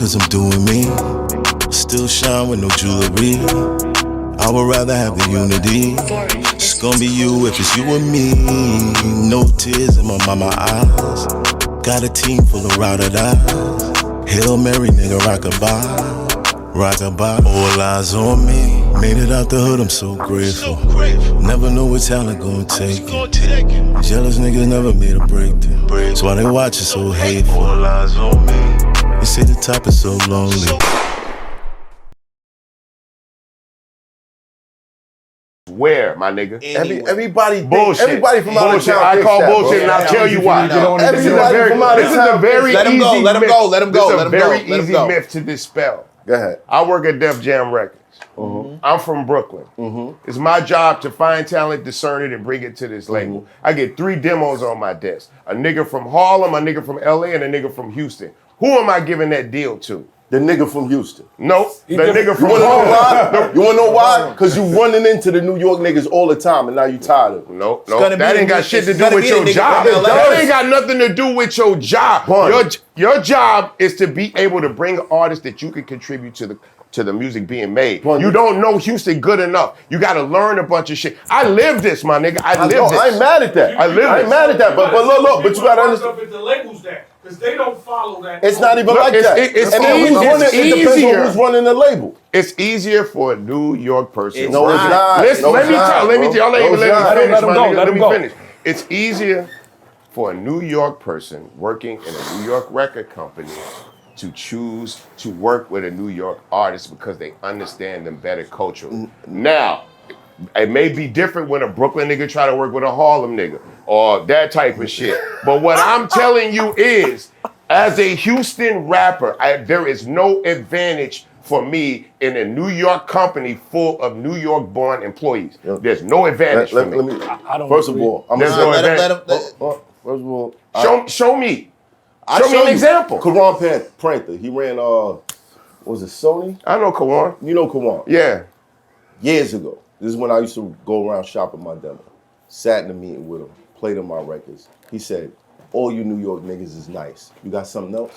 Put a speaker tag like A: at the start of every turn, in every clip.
A: cause I'm doing me. Still shine with no jewelry. I would rather have the unity. It's gonna be you if it's you and me. No tears in my mama eyes. Got a team full of ride-or-dies. Hail Mary, nigga, rock-a-bye. Rock-a-bye, all eyes on me. Made it out the hood, I'm so grateful. Never know what talent gon' take it. Jealous niggas never made a breakthrough. That's why they watch it so hateful. All eyes on me. They say the top is so lonely.
B: Where, my nigga?
C: Everybody
B: bullshit.
C: Everybody from out of town.
B: I call bullshit, and I'll tell you why. This is a very easy myth.
C: Let him go. Let him go.
B: This is a very easy myth to dispel.
C: Go ahead.
B: I work at Def Jam Records. I'm from Brooklyn. It's my job to find talent, discern it, and bring it to this label. I get 3 demos on my desk. A nigga from Harlem, a nigga from LA, and a nigga from Houston. Who am I giving that deal to?
C: The nigga from Houston.
B: Nope. The nigga from
C: Harlem. You wanna know why? Because you running into the New York niggas all the time and now you tired of it.
B: Nope. That ain't got shit to do with your job. That ain't got nothing to do with your job. Your job is to be able to bring artists that you can contribute to the music being made. You don't know Houston good enough. You got to learn a bunch of shit. I live this, my nigga. I live this.
C: I ain't mad at that. I ain't mad at that. But look, but you got to understand.
D: The labels that. Because they don't follow that.
C: It's not even like that. It depends on who's running the label.
B: It's easier for a New York person.
C: No, it's not.
B: Listen, let me finish. It's easier for a New York person working in a New York record company to choose to work with a New York artist because they understand them better culturally. Now, it may be different when a Brooklyn nigga try to work with a Harlem nigga or that type of shit. But what I'm telling you is, as a Houston rapper, there is no advantage for me in a New York company full of New York born employees. There's no advantage for me.
C: First of all,
B: there's no advantage.
C: First of all,
B: show me. Show me an example.
C: Karan Panther. He ran, was it Sony?
B: I know Karan.
C: You know Karan?
B: Yeah.
C: Years ago. This is when I used to go around shopping my demo. Sat in a meeting with him, played him my records. He said, all you New York niggas is nice. You got something else?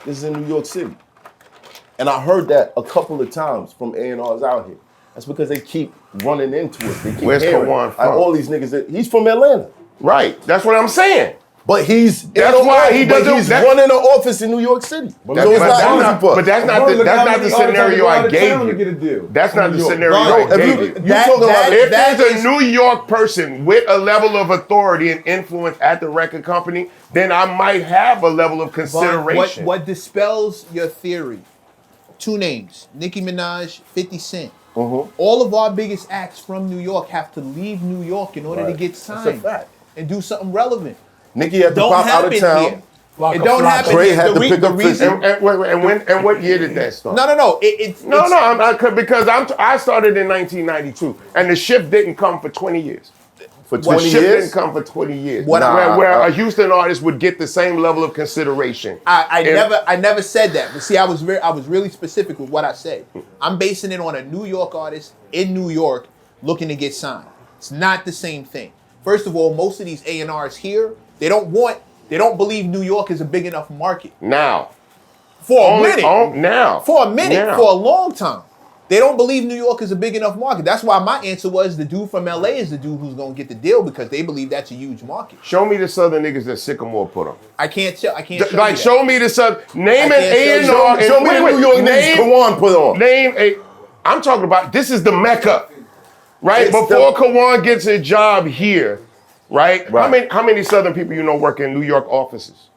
C: This is in New York City. And I heard that a couple of times from A&Rs out here. That's because they keep running into it. They keep
B: Where's Karan from?
C: All these niggas, he's from Atlanta.
B: Right, that's what I'm saying.
C: But he's running an office in New York City. But
B: that's not the scenario I gave you. That's not the scenario I gave you. If there's a New York person with a level of authority and influence at the record company, then I might have a level of consideration.
E: What dispels your theory? 2 names: Nicki Minaj, 50 Cent. All of our biggest acts from New York have to leave New York in order to get signed and do something relevant.
C: Nicki had to pop out of town.
E: It don't happen.
C: Trey had to pick up
E: reason.
B: And what year did that start?
E: No.
B: Because I started in 1992, and the shift didn't come for 20 years.
C: For 20 years?
B: The shift didn't come for 20 years. Where a Houston artist would get the same level of consideration.
E: I never said that. But see, I was really specific with what I said. I'm basing it on a New York artist in New York looking to get signed. It's not the same thing. First of all, most of these A&Rs here, they don't believe New York is a big enough market.
B: Now.
E: For a minute. For
B: a
E: long time. They don't believe New York is a big enough market. That's why my answer was the dude from LA is the dude who's going to get the deal because they believe that's a huge market.
B: Show me the Southern niggas that Sycamore put on.
E: I can't show
B: show me the Southern. Name an A&R.
C: Show me the New York niggas Kawan put on.
B: I'm talking about, this is the Mecca. Right? Before Kawan gets a job here, right? How many Southern people you know work in New York offices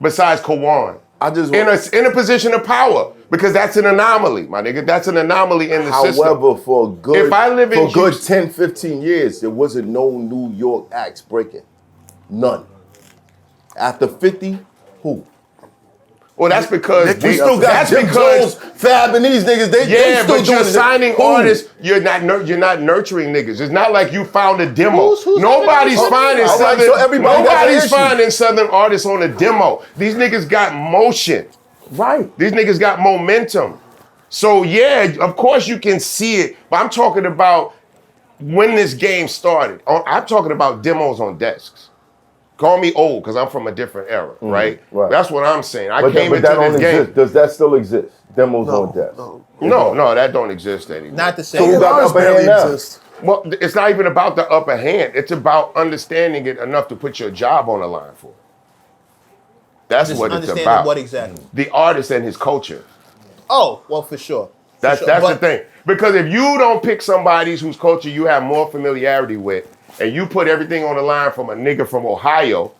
B: besides Kawan? In a position of power, because that's an anomaly, my nigga. That's an anomaly in the system.
C: However, for a good 10, 15 years, there wasn't no New York acts breaking. None. After 50, who?
B: Well, that's because
C: we still got Jim Jones, Fab, and these niggas. They still
B: but you're signing artists. You're not nurturing niggas. It's not like you found a demo. Nobody's finding Southern artists on a demo. These niggas got motion.
C: Right.
B: These niggas got momentum. So yeah, of course you can see it. But I'm talking about when this game started. I'm talking about demos on desks. Call me old because I'm from a different era, right?
C: Right.
B: That's what I'm saying. I
C: But
B: came
C: that
B: into
C: don't
B: this game.
C: exist. Does that still exist? Demos on desk.
B: No, that don't exist anymore.
E: Not the
C: So
E: same.
C: who got the
F: A&Rs
C: upper hand
F: barely
C: now?
F: exist.
B: Well, it's not even about the upper hand. It's about understanding it enough to put your job on the line for. That's
E: Just
B: what it's
E: understanding
B: about.
E: what exactly.
B: The artist and his culture.
E: Oh, well, for sure.
B: That's the thing. Because if you don't pick somebody whose culture you have more familiarity with, and you put everything on the line from a nigga from Ohio,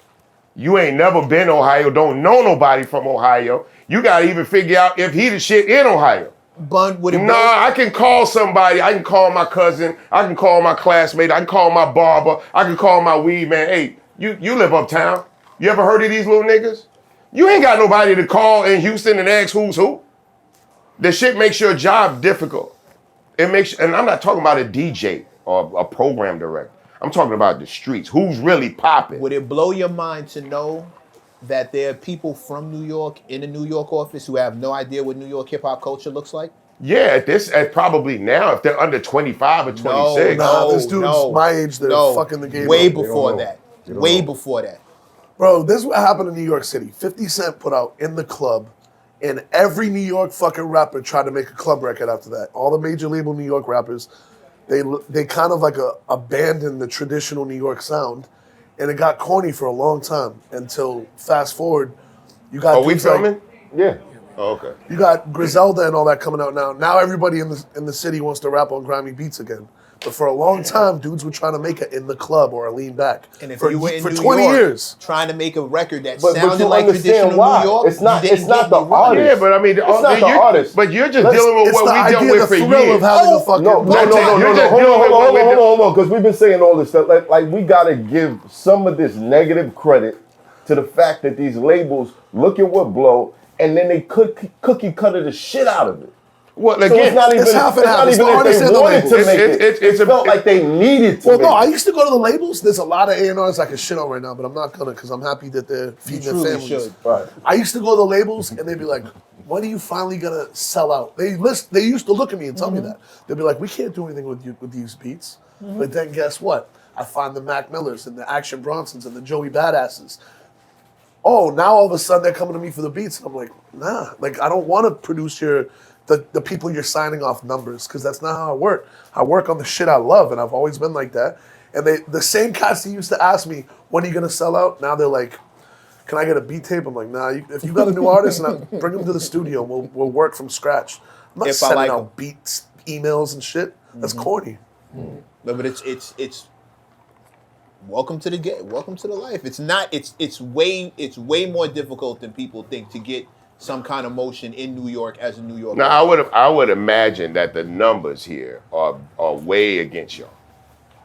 B: you ain't never been Ohio, don't know nobody from Ohio. You gotta even figure out if he the shit in Ohio.
E: Bun would it
B: Nah, I can call somebody. I can call my cousin. I can call my classmate. I can call my barber. I can call my weed man. Hey, you live uptown. You ever heard of these little niggas? You ain't got nobody to call in Houston and ask who's who. The shit makes your job difficult. It makes, and I'm not talking about a DJ or a program director. I'm talking about the streets. Who's really popping?
E: Would it blow your mind to know that there are people from New York in the New York office who have no idea what New York hip hop culture looks like?
B: Yeah, at probably now, if they're under 25 or 26.
F: Nah, this dude's my age, they're fucking the game
E: Way
F: up.
E: before that. Way before that.
F: Bro, this is what happened in New York City. 50 Cent put out In the Club, and every New York fucking rapper tried to make a club record after that. All the major label New York rappers, they kind of like abandoned the traditional New York sound, and it got corny for a long time until fast forward, you got
B: Are we
F: dudes like-
B: filming?
C: Yeah.
B: Oh, okay.
F: You got Griselda and all that coming out now. Now everybody in the city wants to rap on grimy beats again. But for a long time, dudes were trying to make it in the club or a lean back.
E: And if
F: for,
E: you were in
F: for
E: New
F: 20
E: York
F: years.
E: trying to make a record that
C: But
E: sounded
C: you
E: like
C: understand
E: traditional
C: why.
E: New York,
C: It's not-
E: you didn't
C: it's not
E: get
C: the
E: me wrong.
C: artist.
B: Yeah, but I mean,
C: It's not the
B: you're,
C: artist.
B: But you're just
C: Let's-
B: dealing with
F: It's
B: what
F: the
B: we dealt
F: idea,
B: with
F: the
B: for
F: thrill
B: years.
F: of having a fucking...
C: No,
B: You're just
C: hold
B: dealing with what we
C: on, because we've been saying all this stuff. Like we gotta give some of this negative credit to the fact that these labels look at what blow and then they cookie cutter the shit out of it.
B: Well,
C: So
B: again,
C: it's not even,
F: it's half and half.
C: not
F: It's
C: even
F: the
C: if
F: artist
C: they
F: and the
C: wanted
F: label.
C: to make
B: It's
C: it. It felt like they needed to
F: Well,
C: make
F: no, I
C: it.
F: used to go to the labels. There's a lot of A&Rs I can shit on right now, but I'm not gonna because I'm happy that they're feeding their
E: truly
F: families.
E: should.
C: Right.
F: I used to go to the labels and they'd be like, when are you finally gonna sell out? They used to look at me and tell me that. They'd be like, we can't do anything with these beats. But then guess what? I find the Mac Millers and the Action Bronsons and the Joey Badasses. Oh, now all of a sudden they're coming to me for the beats. And I'm like, nah, like I don't want to produce the people you're signing off numbers because that's not how I work. I work on the shit I love, and I've always been like that. And the same cats that used to ask me, when are you gonna sell out? Now they're like, can I get a beat tape? I'm like, nah, if you got a new artist, and bring them to the studio, and we'll work from scratch. I'm not
E: If I
F: sending
E: like
F: out
E: 'em.
F: beats, emails and shit. That's corny.
E: No, but it's welcome to the game. Welcome to the life. It's not. It's way more difficult than people think to get some kind of motion in New York as a New Yorker.
B: now I would imagine that the numbers here are way against y'all.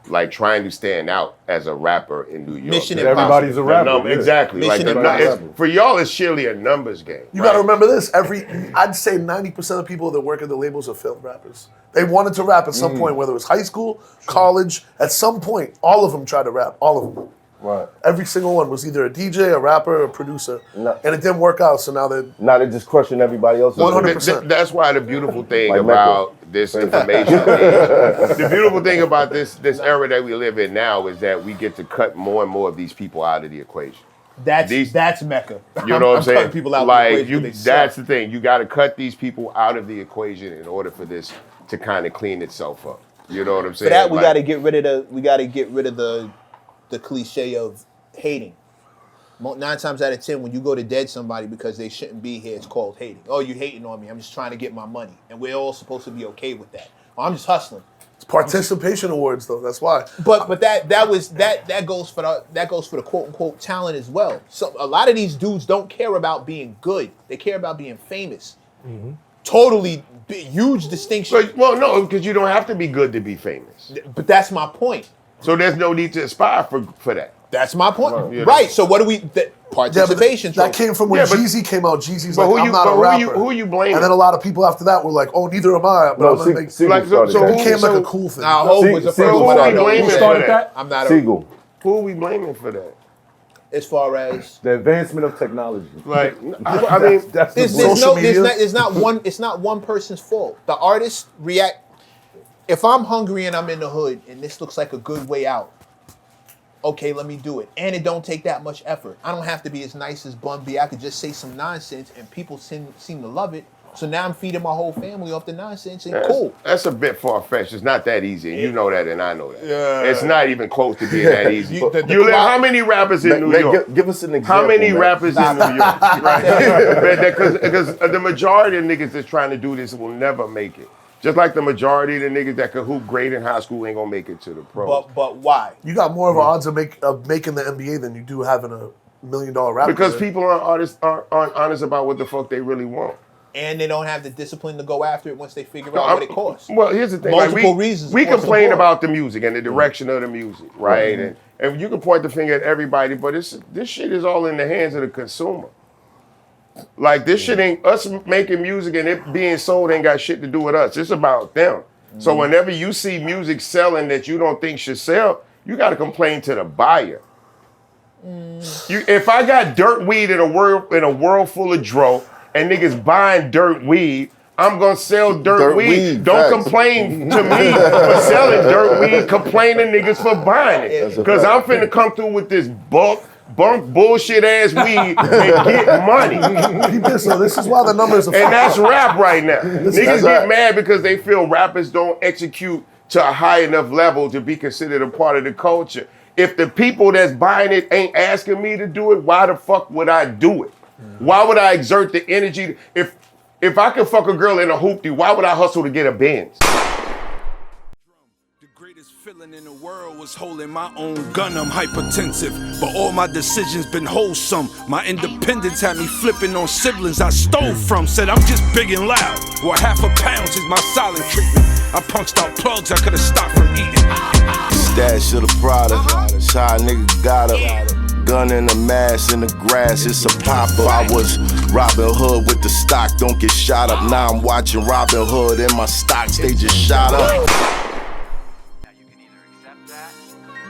B: Like trying to stand out as a rapper in New York.
E: Mission
B: The
E: impossible.
G: Everybody's a rapper.
B: number-
G: yeah.
B: Exactly.
E: Mission
B: Like
E: impossible.
B: for y'all, it's surely a numbers game.
F: You
B: right?
F: got to remember this. I'd say 90% of people that work at the labels are failed rappers. They wanted to rap at some point, whether it was high school, college. At some point, all of them tried to rap. All of them.
C: Right.
F: Every single one was either a DJ, a rapper, or a producer.
C: No.
F: And it didn't work out, so now they're...
C: Now they're just crushing everybody else.
F: 100%.
B: That's why the beautiful thing
C: Like
B: about this information is, the beautiful thing about this era that we live in now is that we get to cut more and more of these people out of the equation.
E: That's
B: These-
E: that's Mecca.
B: You know what I'm saying?
E: cutting people out of the
B: like
E: equation
B: you,
E: when they
B: that's
E: suck.
B: the thing. You got to cut these people out of the equation in order for this to kind of clean itself up. You know what I'm saying?
E: For that, we
B: Like,
E: got to get rid of the cliche of hating. 9 times out of 10, when you go to dead somebody because they shouldn't be here, it's called hating. Oh, you hating on me? I'm just trying to get my money, and we're all supposed to be okay with that. I'm just hustling.
F: It's participation awards, though. That's why.
E: But that goes for the quote unquote talent as well. So a lot of these dudes don't care about being good; they care about being famous. Totally huge distinction.
B: but, well, no, because you don't have to be good to be famous.
E: But that's my point.
B: So there's no need to aspire for that.
E: That's my point.
B: Yeah.
E: Right. So what do we?
F: Yeah, but
E: Participation.
F: that came from when
B: Yeah, but-
F: Jeezy came out. Jeezy's
B: But
F: like,
B: who
F: I'm not a rapper.
B: who you blaming?
F: And then a lot of people after that were like, oh, neither am I. But
C: No,
F: I'm going to make...
C: Siegel
B: Like, so
C: started
B: who-
C: that.
F: It became like
B: so-
F: a cool thing.
E: Nah, Hoffa was the
C: Siegel
E: first one I
B: started
E: know.
B: that.
E: Who
G: started that?
E: I'm not
C: Siegel.
B: Who are we blaming for that?
E: as far as
G: The advancement of technology.
B: Like, I mean,
G: That's the
E: there's
F: Social media?
E: it's not one person's fault. The artists react. If I'm hungry and I'm in the hood and this looks like a good way out, okay, let me do it. And it don't take that much effort. I don't have to be as nice as Bun B. I could just say some nonsense and people seem to love it. So now I'm feeding my whole family off the nonsense and cool.
B: That's a bit far-fetched. It's not that easy. And you know that and I know that.
C: Yeah.
B: It's not even close to being that easy. How many rappers in New
C: Man,
B: York?
C: give us an example.
B: How many
C: man.
B: rappers in New York? Right? Because the majority of niggas that's trying to do this will never make it. Just like the majority of the niggas that could hoop great in high school ain't gonna make it to the pros.
E: But why?
F: You got more of odds of making the NBA than you do having a $1 million rapper.
B: Because people aren't honest about what the fuck they really want.
E: And they don't have the discipline to go after it once they figure out what it costs.
B: Well, here's the thing.
E: Multiple reasons.
B: We
E: across the
B: complain
E: board.
B: about the music and the direction of the music, right? And you can point the finger at everybody, but this shit is all in the hands of the consumer. Like, this shit ain't, us making music and it being sold ain't got shit to do with us. It's about them. So whenever you see music selling that you don't think should sell, you got to complain to the buyer. If I got dirt weed in a world full of dro, and niggas buying dirt weed, I'm gonna sell dirt weed. Don't complain to me for selling dirt weed. Complain to niggas for buying it. Because I'm finna come through with this bunk bullshit ass weed and get money.
F: So this is why the numbers are
B: And that's rap right now. Niggas get
C: right.
B: mad because they feel rappers don't execute to a high enough level to be considered a part of the culture. If the people that's buying it ain't asking me to do it, why the fuck would I do it? Why would I exert the energy? If I could fuck a girl in a hoopty, why would I hustle to get a Benz?
G: The greatest feeling in the world was holding my own gun. I'm hypertensive, but all my decisions been wholesome. My independence had me flipping on siblings I stole from. Said I'm just big and loud. Well, half a pound is my silent treatment. I punched out plugs I could have stopped from eating.
A: Stash of the product, shy nigga got a gun in the mask in the grass, it's a pop-up. I was Robin Hood with the stock, don't get shot up. Now I'm watching Robin Hood and my stocks, they just shot up.
H: Now you can either accept that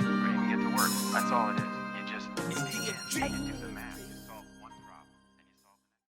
H: or you can get to work. That's all it is. You just do the math.